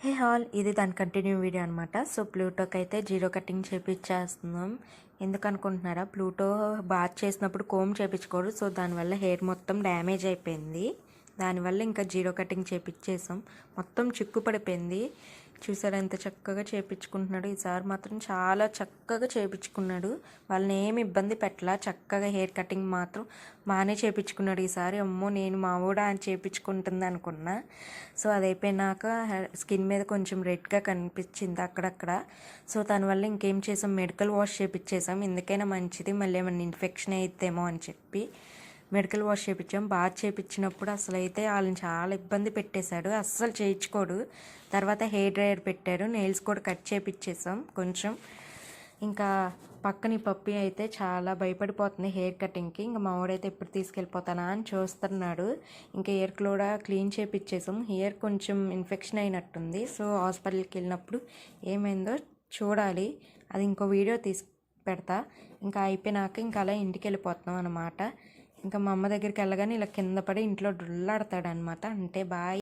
హే hall, ఇది దాని continue video అనమాట. సో ప్లూటోకి అయితే జీరో కటింగ్ చేపించేస్తున్నాం. ఎందుకు అనుకుంటున్నారా? ప్లూటో బాత్ చేసినప్పుడు కోమ్ చేపించుకోరు, సో దానివల్ల హెయిర్ మొత్తం డ్యామేజ్ అయిపోయింది. దానివల్ల ఇంకా జీరో కటింగ్ చేపించేసాం. మొత్తం చిక్కు పడిపోయింది. చూసారా ఎంత చక్కగా చేపించుకుంటున్నాడు. ఈసారి మాత్రం చాలా చక్కగా చేపించుకున్నాడు. వాళ్ళని ఏమి ఇబ్బంది పెట్టలా. చక్కగా హెయిర్ కటింగ్ మాత్రం బాగానే చేపించుకున్నాడు ఈసారి. అమ్మో, నేను మా కూడా ఆయన చేపించుకుంటుంది అనుకున్నా. సో అది అయిపోయినాక స్కిన్ మీద కొంచెం రెడ్గా కనిపించింది అక్కడక్కడ. సో దానివల్ల ఇంకేం చేసాం, మెడికల్ వాష్ చేపించేసాం. ఎందుకైనా మంచిది, మళ్ళీ ఏమైనా ఇన్ఫెక్షన్ అయిద్దేమో అని చెప్పి మెడికల్ వాష్ చేయించాం. బాగా చేయించినప్పుడు అసలు అయితే వాళ్ళని చాలా ఇబ్బంది పెట్టేశాడు, అస్సలు చేయించుకోడు. తర్వాత హెయిర్ డ్రైయర్ పెట్టారు, నెయిల్స్ కూడా కట్ చేయించేసాం కొంచెం. ఇంకా పక్కన ఈ పప్పి అయితే చాలా భయపడిపోతుంది హెయిర్ కటింగ్కి. ఇంకా మా వాడైతే ఎప్పుడు తీసుకెళ్ళిపోతానా అని చూస్తున్నాడు. ఇంకా హెయిర్ కూడా క్లీన్ చేయించేసాం. హెయిర్ కొంచెం ఇన్ఫెక్షన్ అయినట్టుంది. సో హాస్పిటల్కి వెళ్ళినప్పుడు ఏమైందో చూడాలి. అది ఇంకో వీడియో తీసి పెడతా. ఇంకా అయిపోయినాక ఇంకా అలా ఇంటికి వెళ్ళిపోతున్నాం అనమాట. ఇంకా మా అమ్మ దగ్గరికి వెళ్ళగానే ఇలా కింద పడి ఇంట్లో డుల్లాడతాడనమాట. అంటే బాయ్.